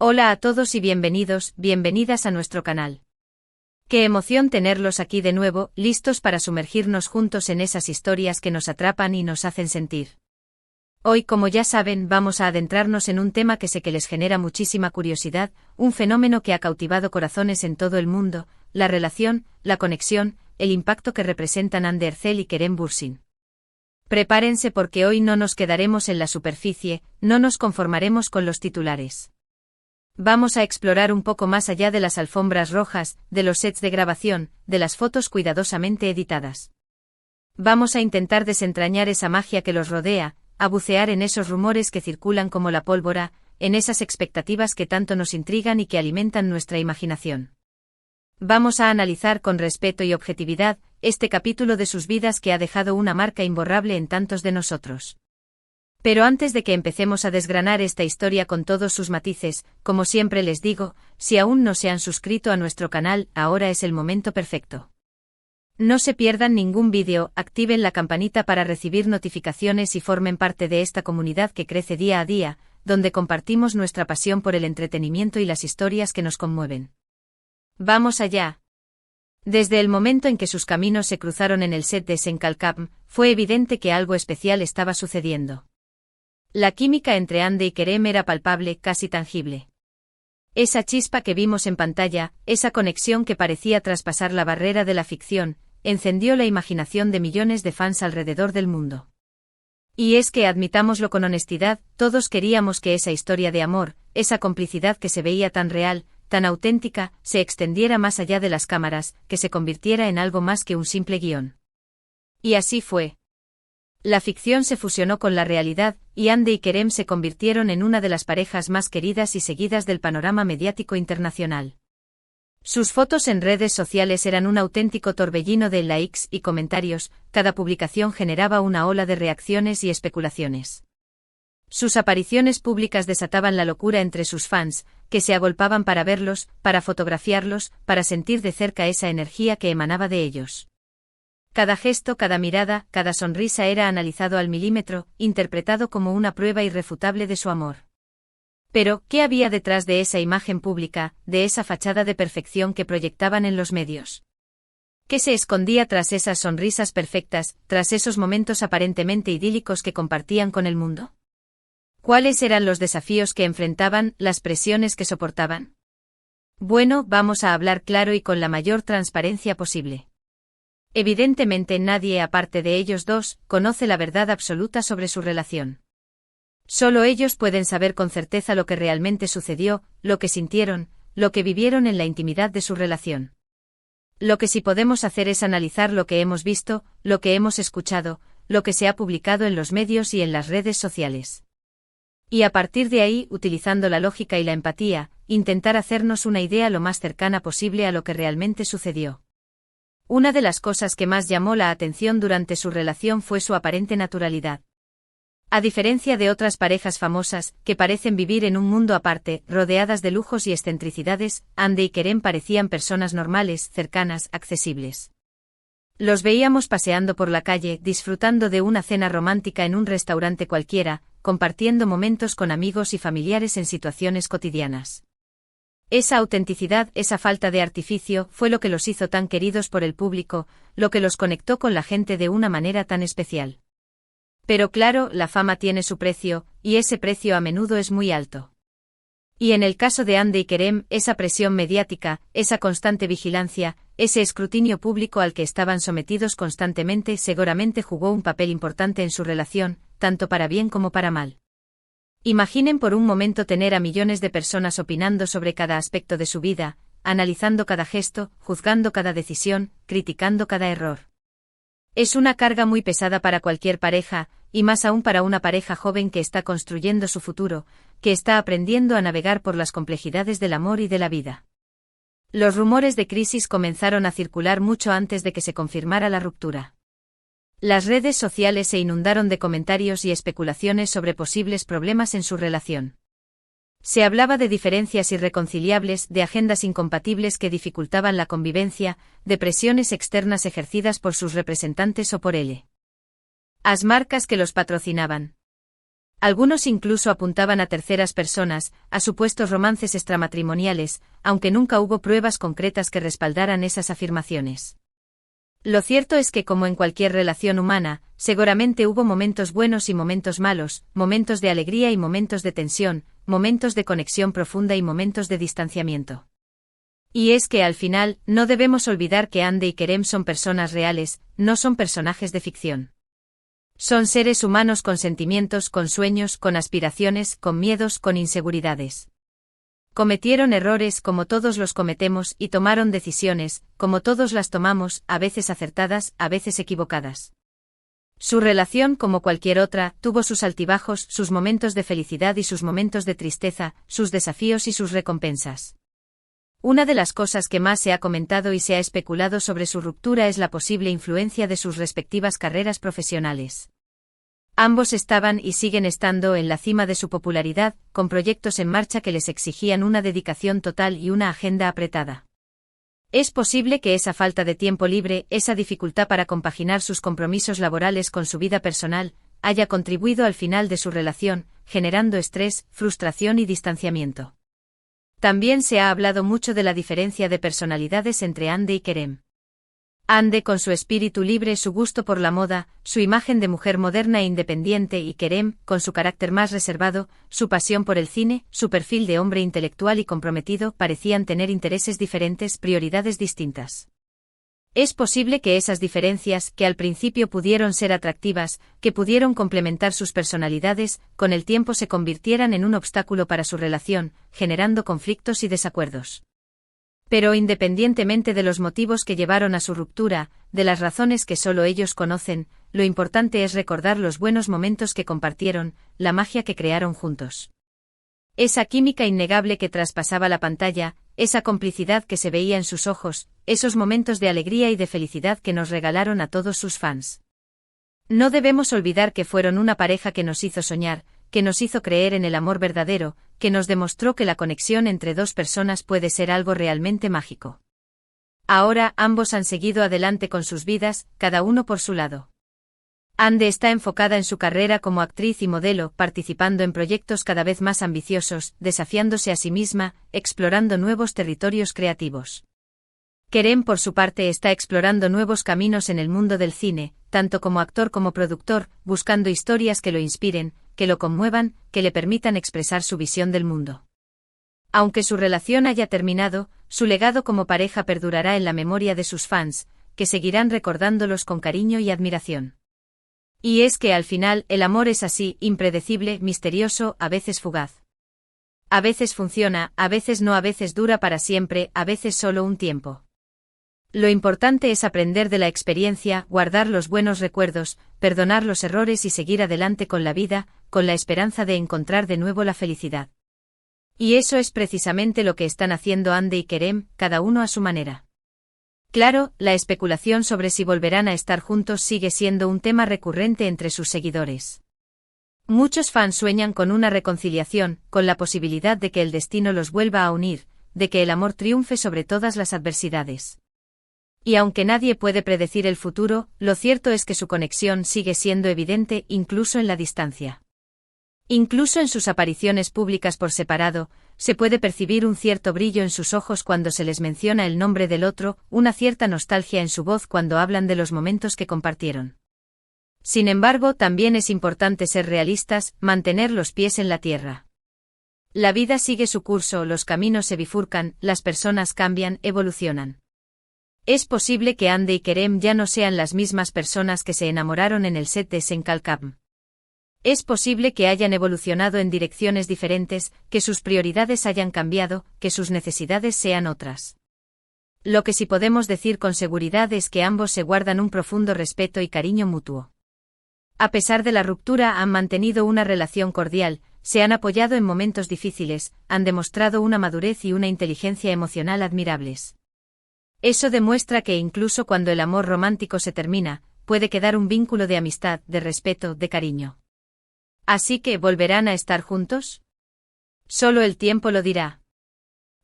Hola a todos y bienvenidos, bienvenidas a nuestro canal. Qué emoción tenerlos aquí de nuevo, listos para sumergirnos juntos en esas historias que nos atrapan y nos hacen sentir. Hoy, como ya saben, vamos a adentrarnos en un tema que sé que les genera muchísima curiosidad, un fenómeno que ha cautivado corazones en todo el mundo, la relación, la conexión, el impacto que representan Andy Ercel y Kerem Bürsin. Prepárense porque hoy no nos quedaremos en la superficie, no nos conformaremos con los titulares. Vamos a explorar un poco más allá de las alfombras rojas, de los sets de grabación, de las fotos cuidadosamente editadas. Vamos a intentar desentrañar esa magia que los rodea, a bucear en esos rumores que circulan como la pólvora, en esas expectativas que tanto nos intrigan y que alimentan nuestra imaginación. Vamos a analizar con respeto y objetividad este capítulo de sus vidas que ha dejado una marca imborrable en tantos de nosotros. Pero antes de que empecemos a desgranar esta historia con todos sus matices, como siempre les digo, si aún no se han suscrito a nuestro canal, ahora es el momento perfecto. No se pierdan ningún vídeo, activen la campanita para recibir notificaciones y formen parte de esta comunidad que crece día a día, donde compartimos nuestra pasión por el entretenimiento y las historias que nos conmueven. ¡Vamos allá! Desde el momento en que sus caminos se cruzaron en el set de Senkalkam, fue evidente que algo especial estaba sucediendo. La química entre Andy y Kerem era palpable, casi tangible. Esa chispa que vimos en pantalla, esa conexión que parecía traspasar la barrera de la ficción, encendió la imaginación de millones de fans alrededor del mundo. Y es que, admitámoslo con honestidad, todos queríamos que esa historia de amor, esa complicidad que se veía tan real, tan auténtica, se extendiera más allá de las cámaras, que se convirtiera en algo más que un simple guión. Y así fue. La ficción se fusionó con la realidad, y Andy y Kerem se convirtieron en una de las parejas más queridas y seguidas del panorama mediático internacional. Sus fotos en redes sociales eran un auténtico torbellino de likes y comentarios, cada publicación generaba una ola de reacciones y especulaciones. Sus apariciones públicas desataban la locura entre sus fans, que se agolpaban para verlos, para fotografiarlos, para sentir de cerca esa energía que emanaba de ellos. Cada gesto, cada mirada, cada sonrisa era analizado al milímetro, interpretado como una prueba irrefutable de su amor. Pero, ¿qué había detrás de esa imagen pública, de esa fachada de perfección que proyectaban en los medios? ¿Qué se escondía tras esas sonrisas perfectas, tras esos momentos aparentemente idílicos que compartían con el mundo? ¿Cuáles eran los desafíos que enfrentaban, las presiones que soportaban? Bueno, vamos a hablar claro y con la mayor transparencia posible. Evidentemente nadie aparte de ellos dos conoce la verdad absoluta sobre su relación. Solo ellos pueden saber con certeza lo que realmente sucedió, lo que sintieron, lo que vivieron en la intimidad de su relación. Lo que sí podemos hacer es analizar lo que hemos visto, lo que hemos escuchado, lo que se ha publicado en los medios y en las redes sociales. Y a partir de ahí, utilizando la lógica y la empatía, intentar hacernos una idea lo más cercana posible a lo que realmente sucedió. Una de las cosas que más llamó la atención durante su relación fue su aparente naturalidad. A diferencia de otras parejas famosas, que parecen vivir en un mundo aparte, rodeadas de lujos y excentricidades, Andy y Kerem parecían personas normales, cercanas, accesibles. Los veíamos paseando por la calle, disfrutando de una cena romántica en un restaurante cualquiera, compartiendo momentos con amigos y familiares en situaciones cotidianas. Esa autenticidad, esa falta de artificio, fue lo que los hizo tan queridos por el público, lo que los conectó con la gente de una manera tan especial. Pero claro, la fama tiene su precio, y ese precio a menudo es muy alto. Y en el caso de Andy y Kerem, esa presión mediática, esa constante vigilancia, ese escrutinio público al que estaban sometidos constantemente seguramente jugó un papel importante en su relación, tanto para bien como para mal. Imaginen por un momento tener a millones de personas opinando sobre cada aspecto de su vida, analizando cada gesto, juzgando cada decisión, criticando cada error. Es una carga muy pesada para cualquier pareja, y más aún para una pareja joven que está construyendo su futuro, que está aprendiendo a navegar por las complejidades del amor y de la vida. Los rumores de crisis comenzaron a circular mucho antes de que se confirmara la ruptura. Las redes sociales se inundaron de comentarios y especulaciones sobre posibles problemas en su relación. Se hablaba de diferencias irreconciliables, de agendas incompatibles que dificultaban la convivencia, de presiones externas ejercidas por sus representantes o por él. As marcas que los patrocinaban. Algunos incluso apuntaban a terceras personas, a supuestos romances extramatrimoniales, aunque nunca hubo pruebas concretas que respaldaran esas afirmaciones. Lo cierto es que, como en cualquier relación humana, seguramente hubo momentos buenos y momentos malos, momentos de alegría y momentos de tensión, momentos de conexión profunda y momentos de distanciamiento. Y es que al final, no debemos olvidar que Ande y Kerem son personas reales, no son personajes de ficción. Son seres humanos con sentimientos, con sueños, con aspiraciones, con miedos, con inseguridades. Cometieron errores como todos los cometemos y tomaron decisiones, como todos las tomamos, a veces acertadas, a veces equivocadas. Su relación, como cualquier otra, tuvo sus altibajos, sus momentos de felicidad y sus momentos de tristeza, sus desafíos y sus recompensas. Una de las cosas que más se ha comentado y se ha especulado sobre su ruptura es la posible influencia de sus respectivas carreras profesionales. Ambos estaban y siguen estando en la cima de su popularidad, con proyectos en marcha que les exigían una dedicación total y una agenda apretada. Es posible que esa falta de tiempo libre, esa dificultad para compaginar sus compromisos laborales con su vida personal, haya contribuido al final de su relación, generando estrés, frustración y distanciamiento. También se ha hablado mucho de la diferencia de personalidades entre Ande y Kerem. Ande con su espíritu libre, su gusto por la moda, su imagen de mujer moderna e independiente, y Kerem, con su carácter más reservado, su pasión por el cine, su perfil de hombre intelectual y comprometido, parecían tener intereses diferentes, prioridades distintas. Es posible que esas diferencias, que al principio pudieron ser atractivas, que pudieron complementar sus personalidades, con el tiempo se convirtieran en un obstáculo para su relación, generando conflictos y desacuerdos. Pero independientemente de los motivos que llevaron a su ruptura, de las razones que solo ellos conocen, lo importante es recordar los buenos momentos que compartieron, la magia que crearon juntos. Esa química innegable que traspasaba la pantalla, esa complicidad que se veía en sus ojos, esos momentos de alegría y de felicidad que nos regalaron a todos sus fans. No debemos olvidar que fueron una pareja que nos hizo soñar, que nos hizo creer en el amor verdadero, que nos demostró que la conexión entre dos personas puede ser algo realmente mágico. Ahora ambos han seguido adelante con sus vidas, cada uno por su lado. Ande está enfocada en su carrera como actriz y modelo, participando en proyectos cada vez más ambiciosos, desafiándose a sí misma, explorando nuevos territorios creativos. Kerem, por su parte, está explorando nuevos caminos en el mundo del cine, tanto como actor como productor, buscando historias que lo inspiren, que lo conmuevan, que le permitan expresar su visión del mundo. Aunque su relación haya terminado, su legado como pareja perdurará en la memoria de sus fans, que seguirán recordándolos con cariño y admiración. Y es que al final el amor es así, impredecible, misterioso, a veces fugaz. A veces funciona, a veces no, a veces dura para siempre, a veces solo un tiempo. Lo importante es aprender de la experiencia, guardar los buenos recuerdos, perdonar los errores y seguir adelante con la vida, con la esperanza de encontrar de nuevo la felicidad. Y eso es precisamente lo que están haciendo Ande y Kerem, cada uno a su manera. Claro, la especulación sobre si volverán a estar juntos sigue siendo un tema recurrente entre sus seguidores. Muchos fans sueñan con una reconciliación, con la posibilidad de que el destino los vuelva a unir, de que el amor triunfe sobre todas las adversidades. Y aunque nadie puede predecir el futuro, lo cierto es que su conexión sigue siendo evidente incluso en la distancia. Incluso en sus apariciones públicas por separado, se puede percibir un cierto brillo en sus ojos cuando se les menciona el nombre del otro, una cierta nostalgia en su voz cuando hablan de los momentos que compartieron. Sin embargo, también es importante ser realistas, mantener los pies en la tierra. La vida sigue su curso, los caminos se bifurcan, las personas cambian, evolucionan. Es posible que Ande y Kerem ya no sean las mismas personas que se enamoraron en el set de Senkalkam. Es posible que hayan evolucionado en direcciones diferentes, que sus prioridades hayan cambiado, que sus necesidades sean otras. Lo que sí podemos decir con seguridad es que ambos se guardan un profundo respeto y cariño mutuo. A pesar de la ruptura, han mantenido una relación cordial, se han apoyado en momentos difíciles, han demostrado una madurez y una inteligencia emocional admirables. Eso demuestra que incluso cuando el amor romántico se termina, puede quedar un vínculo de amistad, de respeto, de cariño. ¿Así que volverán a estar juntos? Solo el tiempo lo dirá.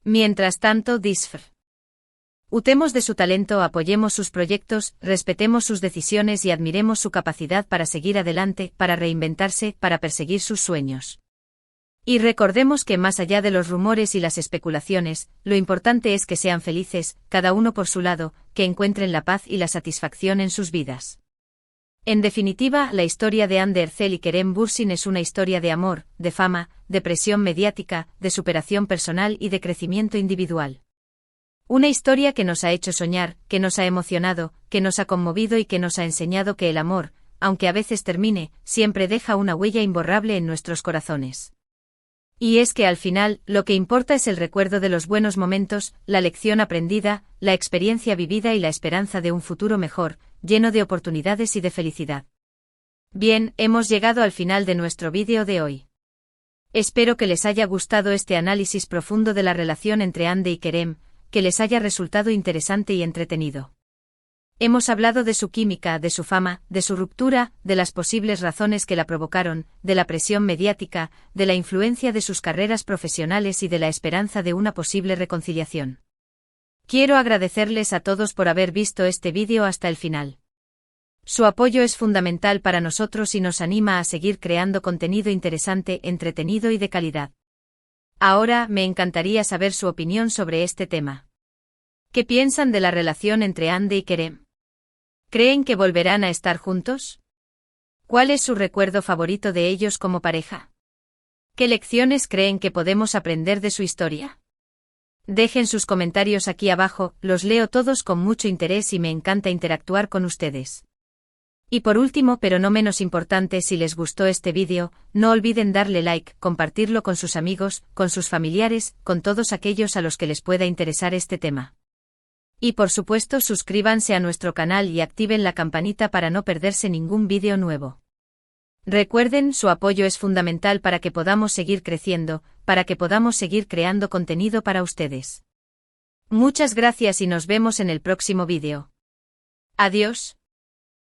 Mientras tanto, disfr. Utemos de su talento, apoyemos sus proyectos, respetemos sus decisiones y admiremos su capacidad para seguir adelante, para reinventarse, para perseguir sus sueños. Y recordemos que más allá de los rumores y las especulaciones, lo importante es que sean felices, cada uno por su lado, que encuentren la paz y la satisfacción en sus vidas. En definitiva, la historia de Hande Erçel y Kerem Bürsin es una historia de amor, de fama, de presión mediática, de superación personal y de crecimiento individual. Una historia que nos ha hecho soñar, que nos ha emocionado, que nos ha conmovido y que nos ha enseñado que el amor, aunque a veces termine, siempre deja una huella imborrable en nuestros corazones. Y es que al final, lo que importa es el recuerdo de los buenos momentos, la lección aprendida, la experiencia vivida y la esperanza de un futuro mejor, lleno de oportunidades y de felicidad. Bien, hemos llegado al final de nuestro vídeo de hoy. Espero que les haya gustado este análisis profundo de la relación entre Hande y Kerem, que les haya resultado interesante y entretenido. Hemos hablado de su química, de su fama, de su ruptura, de las posibles razones que la provocaron, de la presión mediática, de la influencia de sus carreras profesionales y de la esperanza de una posible reconciliación. Quiero agradecerles a todos por haber visto este vídeo hasta el final. Su apoyo es fundamental para nosotros y nos anima a seguir creando contenido interesante, entretenido y de calidad. Ahora, me encantaría saber su opinión sobre este tema. ¿Qué piensan de la relación entre Hande y Kerem? ¿Creen que volverán a estar juntos? ¿Cuál es su recuerdo favorito de ellos como pareja? ¿Qué lecciones creen que podemos aprender de su historia? Dejen sus comentarios aquí abajo, los leo todos con mucho interés y me encanta interactuar con ustedes. Y por último, pero no menos importante, si les gustó este vídeo, no olviden darle like, compartirlo con sus amigos, con sus familiares, con todos aquellos a los que les pueda interesar este tema. Y por supuesto, suscríbanse a nuestro canal y activen la campanita para no perderse ningún vídeo nuevo. Recuerden, su apoyo es fundamental para que podamos seguir creciendo, para que podamos seguir creando contenido para ustedes. Muchas gracias y nos vemos en el próximo vídeo. Adiós.